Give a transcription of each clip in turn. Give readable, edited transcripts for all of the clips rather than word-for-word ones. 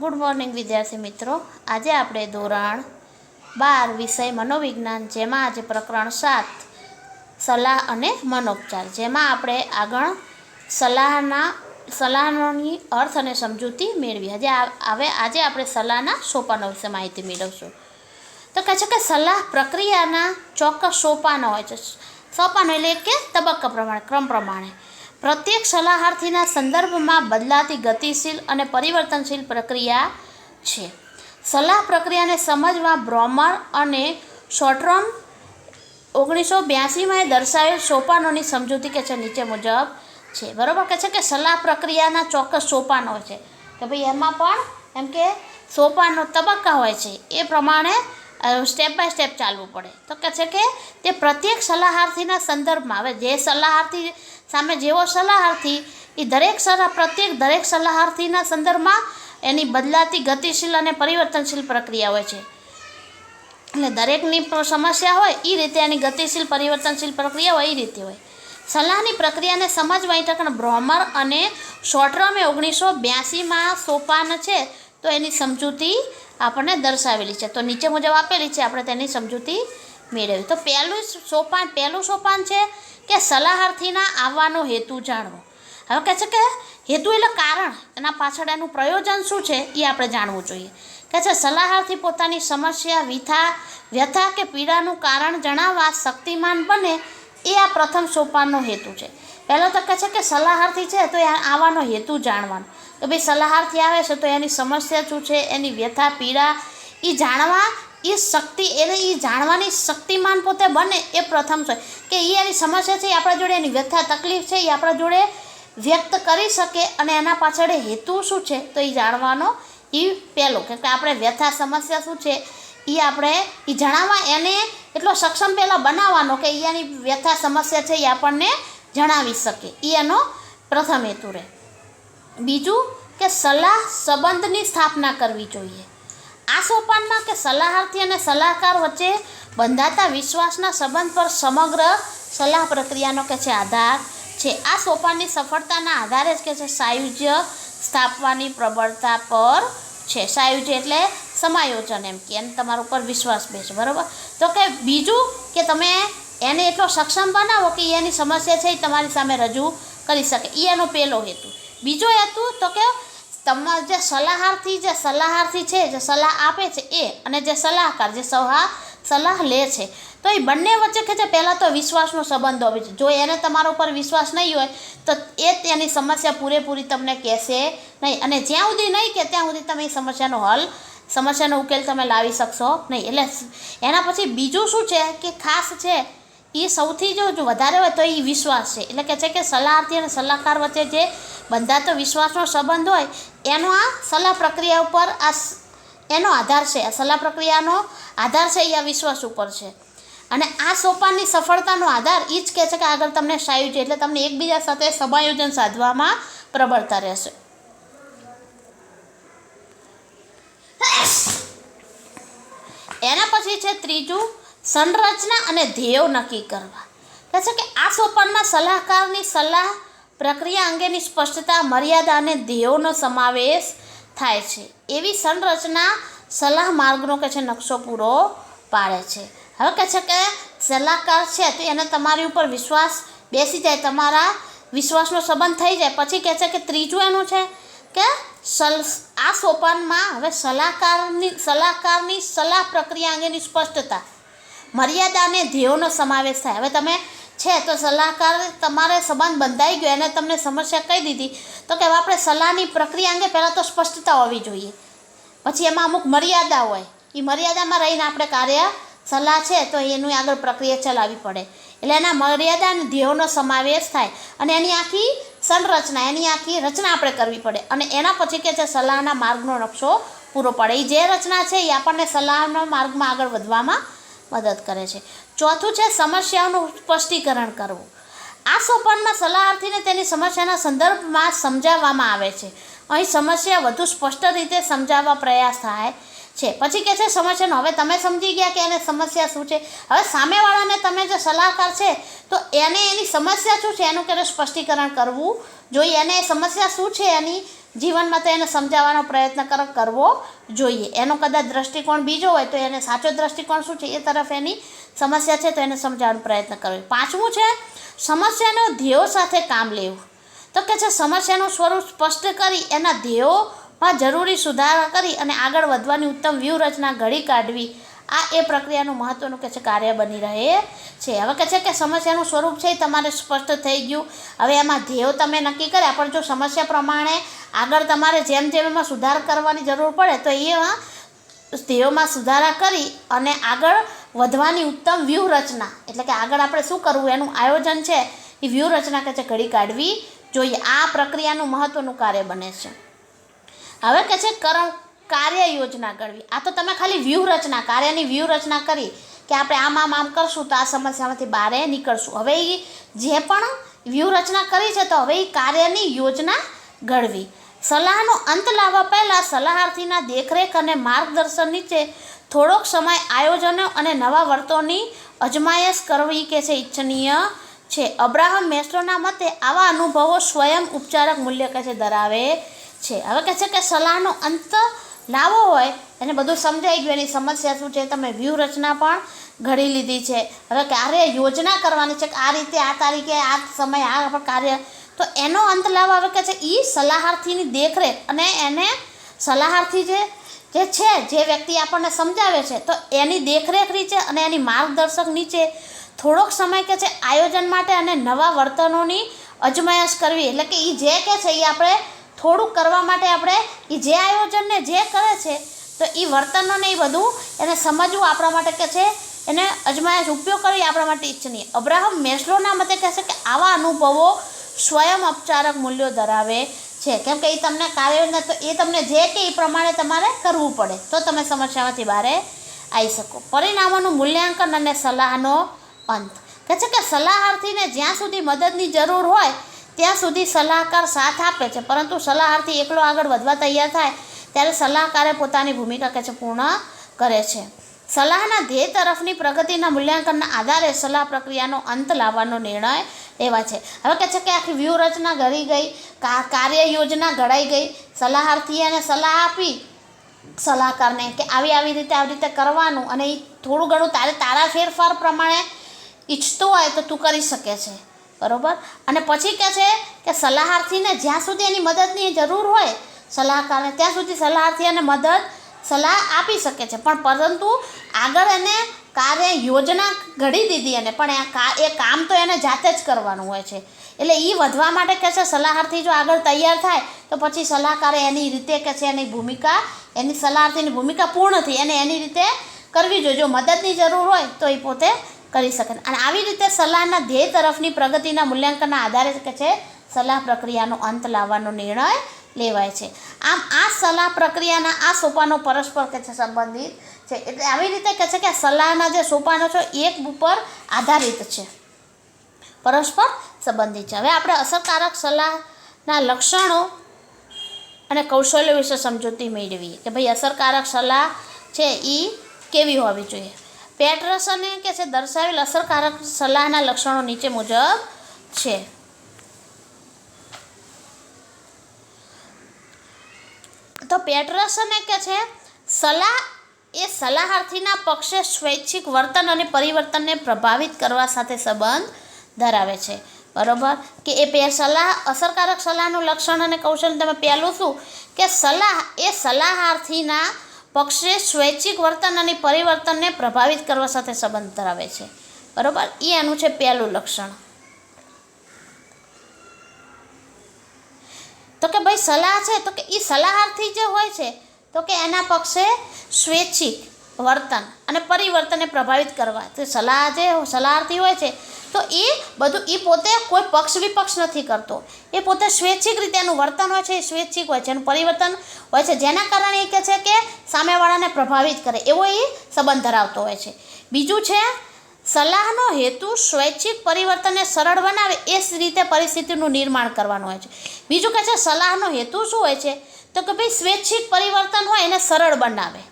Good morning વિદ્યાર્થી મિત્રો। આજે આપણે ધોરણ 12 વિષય મનોવિજ્ઞાન જેમાં આજે પ્રકરણ 7 સલાહ અને મનોપચાર જેમાં આપણે આગળ સલાહની અર્થ અને સમજૂતી મેળવી। આજે આપણે સલાહના સોપાનો વિશે માહિતી મેળવશું। તો કહે છે કે સલાહ પ્રક્રિયાના ચોક્કસ સોપાનો હોય છે। સોપાનો એટલે કે તબક્કા પ્રમાણે ક્રમ પ્રમાણે પ્રત્યેક સલાહાર્થીના સંદર્ભમાં બદલાતી ગતિશીલ અને પરિવર્તનશીલ પ્રક્રિયા છે। સલાહ પ્રક્રિયાને સમજવા બ્રોમર અને શોર્ટ્રમ 1982માં દર્શાવેલ સોપાનોની સમજૂતી કે છે નીચે મુજબ છે। બરાબર કહે છે કે સલાહ પ્રક્રિયાના ચોક્કસ સોપાનો હોય છે કે ભાઈ એમાં પણ એમ કે સોપાનો તબક્કા હોય છે, એ પ્રમાણે સ્ટેપ બાય સ્ટેપ ચાલવું પડે। તો કહે છે કે તે પ્રત્યેક સલાહાર્થીના સંદર્ભમાં, હવે જે સલાહાર્થી સામે જેવો સલાહાર્થી એ દરેક સલાહાર્થીના સંદર્ભમાં એની બદલાતી ગતિશીલ અને પરિવર્તનશીલ પ્રક્રિયા હોય છે। એટલે દરેકની સમસ્યા હોય એ રીતે એની ગતિશીલ પરિવર્તનશીલ પ્રક્રિયા હોય એ રીતે હોય। સલાહની પ્રક્રિયાને સમજવા માટે બ્રોમર અને શોર્ટ્રમે 1982માં સોપાન છે તો એની સમજૂતી આપણને દર્શાવેલી છે। તો નીચે મુજબ આપેલી છે, આપણે તેની સમજૂતી મેળવી। તો પહેલું સોપાન છે કે સલાહાર્થીના આવવાનો હેતુ જાણવો। હવે કહે છે કે હેતુ એટલે કારણ, એના પાછળ એનું પ્રયોજન શું છે એ આપણે જાણવું જોઈએ। કહે છે સલાહાર્થી પોતાની સમસ્યા, વ્યથા કે પીડાનું કારણ જણાવવા શક્તિમાન બને એ આ પ્રથમ સોપાનનો હેતુ છે। પહેલો તો કહે છે કે સલાહાર્થી છે તો એ આવવાનો હેતુ જાણવાનો, કે ભાઈ સલાહાર્થી આવે છે તો એની સમસ્યા શું છે, એની વ્યથા પીડા એ જાણવા એ જાણવાની શક્તિમાન પોતે બને એ પ્રથમ છે કે એની સમસ્યા છે, એ આપણા જોડે એની વ્યથા તકલીફ છે એ આપણા જોડે વ્યક્ત કરી શકે અને એના પાછળ હેતુ શું છે તો એ જાણવાનો એ પહેલો, કે આપણે વ્યથા સમસ્યા શું છે એ જણાવવા એને એટલો સક્ષમ પહેલાં બનાવવાનો કે એની વ્યથા સમસ્યા છે એ આપણને જણાવી શકે, એ એનો પ્રથમ હેતુ રહે। બીજું કે સલાહ સંબંધની સ્થાપના કરવી જોઈએ। આ સોપાનમાં કે સલાહાર્થી અને સલાહકાર વચ્ચે બંધાતા વિશ્વાસના સંબંધ પર સમગ્ર સલાહ પ્રક્રિયાનો કે છે આધાર છે। આ સોપાનની સફળતાના આધારે જ કે છે સાયુજ્ય સ્થાપવાની પ્રબળતા પર છે। સાયુજ્ય એટલે સમાયોજન, એમ કે એને તમારા ઉપર વિશ્વાસ બેસે, બરાબર। તો કે બીજું કે તમે એને એટલો સક્ષમ બનાવો કે એની સમસ્યા છે એ તમારી સામે રજૂ કરી શકે, એ એનો પહેલો હેતુ। બીજો હેતુ તો કે તમારા જે સલાહાર્થી છે, જે સલાહ આપે છે એ, અને જે સલાહકાર જે સલાહ લે છે, તો એ બંને વચ્ચે કે છે પહેલાં તો વિશ્વાસનો સંબંધ હોવો જોઈએ। જો એને તમારા ઉપર વિશ્વાસ નહીં હોય તો એ તેની સમસ્યા પૂરેપૂરી તમને કહેશે નહીં, અને જ્યાં સુધી નહીં કે ત્યાં સુધી તમે એ સમસ્યાનો ઉકેલ તમે લાવી શકશો નહીં। એટલે એના પછી બીજું શું છે કે ખાસ છે એ સૌથી જો વધારે હોય તો એ વિશ્વાસ છે। એટલે કે છે કે સલાહાર્થી અને સલાહકાર વચ્ચે જે બંધાતો વિશ્વાસનો સંબંધ હોય એનો આ સલાહ પ્રક્રિયા ઉપર એનો આધાર છે। આ સલાહ પ્રક્રિયાનો આધાર છે એ આ વિશ્વાસ ઉપર છે, અને આ સોપાનની સફળતાનો આધાર એ જ કહે છે કે આગળ તમને સાયુજ્ય એટલે તમને એકબીજા સાથે સમાયોજન સાધવામાં પ્રબળતા રહેશે। એના પછી છે ત્રીજું સંરચના અને ધ્યેયો નક્કી કરવા। કહે છે કે આ સોપાનમાં સલાહકારની સલાહ પ્રક્રિયા અંગેની સ્પષ્ટતા, મર્યાદા અને ધ્યેયોનો સમાવેશ થાય છે। એવી સંરચના સલાહ માર્ગનો કે છે નકશો પૂરો પાડે છે। હવે કહે છે કે સલાહકાર છે તો એને તમારી ઉપર વિશ્વાસ બેસી જાય, તમારા વિશ્વાસનો સંબંધ થઈ જાય, પછી કહે છે કે ત્રીજું એનું છે કે આ સોપાનમાં હવે સલાહકારની સલાહ પ્રક્રિયા અંગેની સ્પષ્ટતા, મર્યાદા અને ધ્યેયોનો સમાવેશ થાય। હવે તમે છે તો સલાહકાર તમારે સંબંધ બંધાઈ ગયો, એને તમને સમસ્યા કહી દીધી, તો કે આપણે સલાહની પ્રક્રિયા અંગે પહેલાં તો સ્પષ્ટતા હોવી જોઈએ, પછી એમાં અમુક મર્યાદા હોય, એ મર્યાદામાં રહીને આપણે સલાહ છે તો એનું આગળ પ્રક્રિયા ચલાવવી પડે, એટલે એના મર્યાદા અને ધ્યેયોનો સમાવેશ થાય, અને એની આખી સંરચના, એની આખી રચના આપણે કરવી પડે, અને એના પછી કે છે સલાહના માર્ગનો નકશો પૂરો પાડે। એ જે રચના છે એ આપણને સલાહના માર્ગમાં આગળ વધવામાં મદદ કરે છે। ચોથું છે સમસ્યાઓનું સ્પષ્ટીકરણ કરવું। આ સોપાનમાં સલાહાર્થીને તેની સમસ્યાના સંદર્ભમાં સમજાવવામાં આવે છે। અહીં સમસ્યા વધુ સ્પષ્ટ રીતે સમજાવવા પ્રયાસ થાય છે। પછી કહે છે સમસ્યાનો, હવે તમે સમજી ગયા કે એને સમસ્યા શું છે, હવે સામેવાળાને તમે જે સલાહકાર છે તો એને એની સમસ્યા શું છે એનું સ્પષ્ટીકરણ કરવું જોઈએ, એને સમસ્યા શું છે એની જીવનમાં તો એને સમજાવવાનો પ્રયત્ન કરવો જોઈએ. એનો કદાચ દ્રષ્ટિકોણ બીજો હોય તો એને સાચો દ્રષ્ટિકોણ શું છે એ તરફ એની સમસ્યા છે તો એને સમજાવવાનો પ્રયત્ન કરવો. પાંચમું છે સમસ્યાનો ધ્યેયો સાથે કામ લેવું. તો કે છે સમસ્યાનું સ્વરૂપ સ્પષ્ટ કરી એના ધ્યેયોમાં જરૂરી સુધારા કરી અને આગળ વધવાની ઉત્તમ વ્યૂહરચના ઘડી કાઢવી, આ એ પ્રક્રિયાનું મહત્ત્વનું કે છે કાર્ય બની રહે છે. હવે કહે છે કે સમસ્યાનું સ્વરૂપ છે એ તમારે સ્પષ્ટ થઈ ગયું. હવે એમાં ધ્યેયો તમે નક્કી કર્યા, પણ જો સમસ્યા પ્રમાણે આગળ તમારે જેમ જેમ એમાં સુધાર કરવાની જરૂર પડે તો એમાં ધ્યેયોમાં સુધારા કરી અને આગળ વધવાની ઉત્તમ વ્યૂહરચના, એટલે કે આગળ આપણે શું કરવું એનું આયોજન છે એ વ્યૂહરચના કે છે ઘડી કાઢવી જોઈએ. આ પ્રક્રિયાનું મહત્ત્વનું કાર્ય બને છે. હવે કે છે કાર્ય યોજના ઘડવી. આ તો તમે ખાલી વ્યૂહરચના, કાર્યની વ્યૂહરચના કરી કે આપણે આમ કરશું તો આ સમસ્યામાંથી બહાર નીકળશું. હવે એ જે પણ વ્યૂહરચના કરી છે તો હવે એ કાર્યની યોજના ઘડવી. સલાહનો અંત લાવવા પહેલાં સલાહાર્થીના દેખરેખ અને માર્ગદર્શન નીચે થોડોક સમય આયોજનો અને નવા વર્તોની અજમાયશ કરવી કે છે ઈચ્છનીય છે. અબ્રાહમ મેસ્લોના મતે આવા અનુભવો સ્વયં ઉપચારક મૂલ્ય કે છે ધરાવે છે. હવે કહે છે કે સલાહનો અંત લાવો હોય એને બધું સમજાઈ ગયું, એની સમસ્યા શું છે, તમે વ્યૂહરચના પણ ઘડી લીધી છે. હવે કાર્ય યોજના કરવાની છે કે આ રીતે આ તારીખે આ સમય આ કાર્ય, તો એનો અંત લાવવા આવે કે છે એ સલાહાર્થીની દેખરેખ અને એને સલાહાર્થી જે વ્યક્તિ આપણને સમજાવે છે તો એની દેખરેખ નીચે અને એની માર્ગદર્શક નીચે થોડોક સમય કે છે આયોજન માટે અને નવા વર્તનોની અજમાયશ કરવી. એટલે કે એ જે કે છે એ આપણે થોડુંક કરવા માટે આપણે એ જે આયોજનને જે કરે છે તો એ વર્તનોને એ બધું એને સમજવું આપણા માટે કે છે એને અજમાયશ ઉપયોગ કરવી આપણા માટે ઈચ્છનીય. અબ્રાહમ મેસ્લોના મતે કહે છે કે આવા અનુભવો સ્વયં ઉપચારક મૂલ્યો ધરાવે છે. કેમ કે એ તમને કાર્યોને તો એ તમને જે કે એ પ્રમાણે તમારે કરવું પડે તો તમે સમસ્યામાંથી બહાર આવી શકો. પરિણામોનું મૂલ્યાંકન અને સલાહનો અંત. કહે છે કે સલાહાર્થીને જ્યાં સુધી મદદની જરૂર હોય ત્યાં સુધી સલાહકાર સાથ આપે છે, પરંતુ સલાહાર્થી એકલો આગળ વધવા તૈયાર થાય ત્યારે સલાહકારે પોતાની ભૂમિકા કે છે પૂર્ણ કરે છે. સલાહના ધ્યેય તરફની પ્રગતિના મૂલ્યાંકનના આધારે સલાહ પ્રક્રિયાનો અંત લાવવાનો નિર્ણય લેવાય છે. હવે કહે છે કે આખી વ્યૂહરચના ઘડી ગઈ, કાર્ય યોજના ઘડાઈ ગઈ, સલાહાર્થીએ એને સલાહ આપી સલાહકારને કે આવી રીતે કરવાનું અને એ થોડું ઘણું તારા ફેરફાર પ્રમાણે ઈચ્છતું હોય તો તું કરી શકે છે, બરાબર. અને પછી કહે છે કે સલાહાર્થીને જ્યાં સુધી એની મદદની જરૂર હોય સલાહકારને ત્યાં સુધી સલાહાર્થી એને સલાહ આપી શકે છે, પણ પરંતુ આગળ એને કાર્ય યોજના ઘડી દીધી અને પણ એ કામ તો એને જાતે જ કરવાનું હોય છે. એટલે એ વધવા માટે કહે છે સલાહાર્થી જો આગળ તૈયાર થાય તો પછી સલાહકારે એની રીતે કે છે એની સલાહાર્થીની ભૂમિકા પૂર્ણ થઈ એને એની રીતે કરવી જોઈએ. જો મદદની જરૂર હોય તો એ પોતે કરી શકે. અને આવી રીતે સલાહના ધ્યેય તરફની પ્રગતિના મૂલ્યાંકનના આધારે કે છે સલાહ પ્રક્રિયાનો અંત લાવવાનો નિર્ણય લેવાય છે. આમ આ સલાહ પ્રક્રિયાના આ સોપાનો પરસ્પર કે છે સંબંધિત છે. એટલે આવી રીતે કહે છે કે સલાહના જે સોપાનો છે એક ઉપર આધારિત છે, પરસ્પર સંબંધિત છે. હવે આપણે અસરકારક સલાહના લક્ષણો અને કૌશલ્યો વિશે સમજૂતી મેળવીએ કે ભાઈ અસરકારક સલાહ છે એ કેવી હોવી જોઈએ. પેટરસને કે છે દર્શાવેલ અસરકારક સલાહના લક્ષણો નીચે મુજબ છે. તો પેટરસને કે છે સલાહ એ સલાહાર્થીના પક્ષે સ્વૈચ્છિક વર્તન અને પરિવર્તનને પ્રભાવિત કરવા સાથે સંબંધ ધરાવે છે, બરાબર. કે અસરકારક સલાહનું લક્ષણ અને કૌશલ્ય તમે પહેલું શું કે સલાહ એ સલાહાર્થીના પક્ષે સ્વૈચ્છિક વર્તન અને પરિવર્તનને પ્રભાવિત કરવા સાથે સંબંધ ધરાવે છે, બરાબર. એ એનું છે પહેલું લક્ષણ. તો કે ભાઈ સલાહ છે તો કે એ સલાહાર્થી જે હોય છે તો કે એના પક્ષે સ્વૈચ્છિક વર્તન અને પરિવર્તનને પ્રભાવિત કરવા. તો સલાહાર્થી હોય છે તો એ બધું એ પોતે કોઈ પક્ષ વિપક્ષ નથી કરતો, એ પોતે સ્વૈચ્છિક રીતે એનું વર્તન હોય છે એ સ્વૈચ્છિક હોય છે, એનું પરિવર્તન હોય છે જેના કારણે એ કહે છે કે સામેવાળાને પ્રભાવિત કરે એવો એ સંબંધ ધરાવતો હોય છે. બીજું છે સલાહનો હેતુ સ્વૈચ્છિક પરિવર્તનને સરળ બનાવે એ રીતે પરિસ્થિતિનું નિર્માણ કરવાનું હોય છે. બીજું કહે છે સલાહનો હેતુ શું હોય છે તો કે ભાઈ સ્વૈચ્છિક પરિવર્તન હોય એને સરળ બનાવે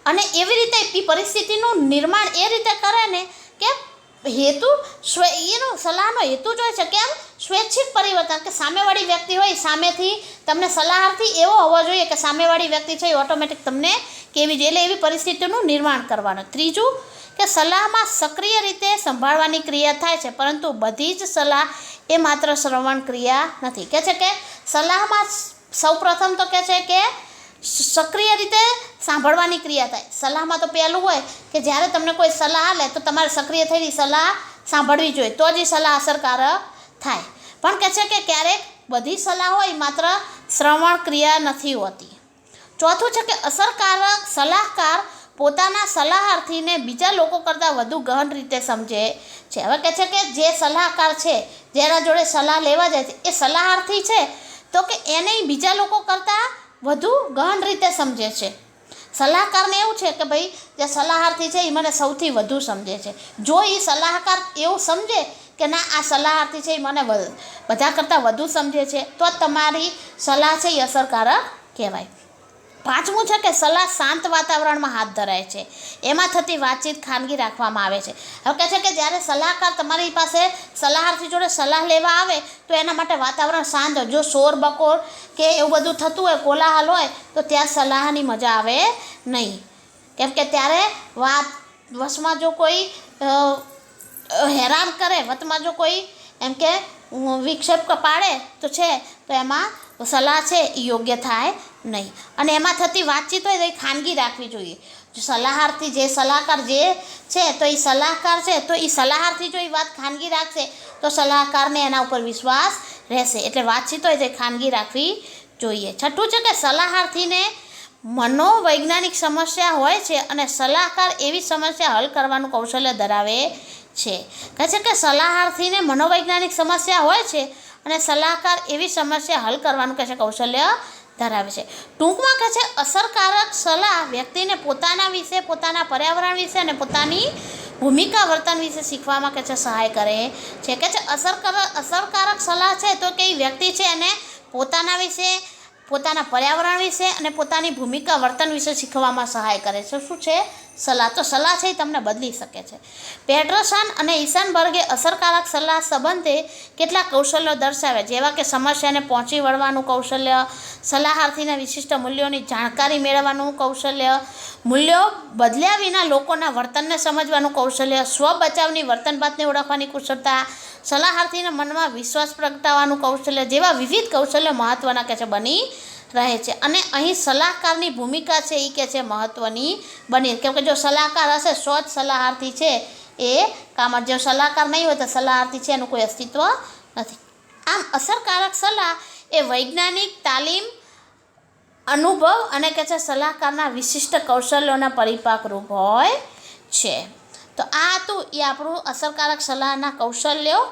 અને એવી રીતે એ પરિસ્થિતિનું નિર્માણ એ રીતે કરે ને કે હેતુ એનો સલાહનો હેતુ જ હોય છે કેમ સ્વૈચ્છિક પરિવર્તન કે સામેવાળી વ્યક્તિ હોય સામેથી તમને સલાહાર્થી એવો હોવો જોઈએ કે સામેવાળી વ્યક્તિ છે એ ઓટોમેટિક તમને કેવી જોઈએ એટલે એવી પરિસ્થિતિનું નિર્માણ કરવાનું. ત્રીજું કે સલાહમાં સક્રિય રીતે સંભાળવાની ક્રિયા થાય છે પરંતુ બધી જ સલાહ એ માત્ર શ્રવણ ક્રિયા નથી. કહે છે કે સલાહમાં સૌપ્રથમ તો કહે છે કે સક્રિય રીતે સાંભળવાની ક્રિયા થાય. સલાહમાં તો પહેલું હોય કે જ્યારે તમને કોઈ સલાહ આલે તો તમારે સક્રિય થઈને સલાહ સાંભળવી જોઈએ તો જ એ સલાહ અસરકારક થાય. પણ કહે છે કે ક્યારેક બધી સલાહ હોય માત્ર શ્રવણ ક્રિયા નથી હોતી. ચોથું છે કે અસરકારક સલાહકાર પોતાના સલાહાર્થીને બીજા લોકો કરતાં વધુ ગહન રીતે સમજે છે. હવે કહે છે કે જે સલાહકાર છે જેના જોડે સલાહ લેવા જાય છે એ સલાહાર્થી છે તો કે એને બીજા લોકો કરતાં વધુ ગહન રીતે સમજે છે. સલાહકારને એવું છે કે ભાઈ જે સલાહાર્થી છે એ મને સૌથી વધુ સમજે છે. જો એ સલાહકાર એવું સમજે કે ના આ સલાહાર્થી છે એ મને બધા કરતાં વધુ સમજે છે તો જ તમારી સલાહ છે એ અસરકારક કહેવાય. પાંચમું છે કે સલાહ શાંત વાતાવરણમાં હાથ ધરાય છે. એમાં થતી વાતચીત ખાનગી રાખવામાં આવે છે. હવે કહે છે કે જ્યારે સલાહકાર તમારી પાસે સલાહાર્થી જોડે સલાહ લેવા આવે તો એના માટે વાતાવરણ શાંત હોય. જો શોર બકોર કે એવું બધું થતું હોય કોલાહલ હોય તો ત્યાં સલાહની મજા આવે નહીં. કેમ કે ત્યારે વાત વશમાં જો કોઈ હેરાન કરે વતમાં જો કોઈ એમ કે વિક્ષેપ પાડે તો છે તો એમાં સલાહ છે એ યોગ્ય થાય નહીં. અને એમાં થતી વાતચીત હોય તો એ ખાનગી રાખવી જોઈએ. જો સલાહાર્થી જે સલાહકાર જે છે તો એ સલાહકાર છે તો એ સલાહાર્થી જો એ વાત ખાનગી રાખશે તો સલાહકારને એના ઉપર વિશ્વાસ રહેશે. એટલે વાતચીત હોય તો એ ખાનગી રાખવી જોઈએ. છઠ્ઠું છે કે સલાહાર્થીને મનોવૈજ્ઞાનિક સમસ્યા હોય છે અને સલાહકાર એવી સમસ્યા હલ કરવાનું કૌશલ્ય ધરાવે છે. કહે છે કે સલાહાર્થીને મનોવૈજ્ઞાનિક સમસ્યા હોય છે અને સલાહકાર એવી સમસ્યા હલ કરવાનું કહે છે કૌશલ્ય ધરાવે છે. ટૂંકમાં કહે છે અસરકારક સલાહ વ્યક્તિને પોતાના વિશે પોતાના પર્યાવરણ વિશે અને પોતાની ભૂમિકા વર્તન વિશે શીખવામાં કહે છે સહાય કરે છે. કહે છે અસરકારક સલાહ છે તો કે વ્યક્તિ છે એને પોતાના વિશે પોતાના પર્યાવરણ વિશે અને પોતાની ભૂમિકા વર્તન વિશે શીખવામાં સહાય કરે છે. શું છે સલાહ? તો સલાહ છે એ તમને બદલી શકે છે. પેટરસન અને ઈસનબર્ગે અસરકારક સલાહ સંબંધે કેટલાક કૌશલ્યો દર્શાવ્યા જેવા કે સમસ્યાને પહોંચી વળવાનું કૌશલ્ય, સલાહાર્થીના વિશિષ્ટ મૂલ્યોની જાણકારી મેળવવાનું કૌશલ્ય, મૂલ્યો બદલ્યા વિના લોકોના વર્તનને સમજવાનું કૌશલ્ય, સ્વ બચાવની વર્તનભાતને ઓળખવાની કુશળતા, સલાહાર્થીના મનમાં વિશ્વાસ પ્રગટાવવાનું કૌશલ્ય જેવા વિવિધ કૌશલ્યો મહત્ત્વના કહે છે બની રહે છે. અને અહીં સલાહકારની ભૂમિકા છે એ કે છે મહત્ત્વની બની. કેમ કે જો સલાહકાર હશે સો જ સલાહાર્થી છે એ કામ જો સલાહકાર નહીં હોય તો સલાહાર્થી છે એનું કોઈ અસ્તિત્વ નથી. આમ અસરકારક સલાહ એ વૈજ્ઞાનિક તાલીમ અનુભવ અને કે છે સલાહકારના વિશિષ્ટ કૌશલ્યોના પરિપાક રૂપ હોય છે. તો આ હતું એ આપણું અસરકારક સલાહના કૌશલ્યો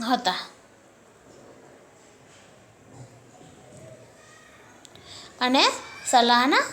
હતા. અને સલાહના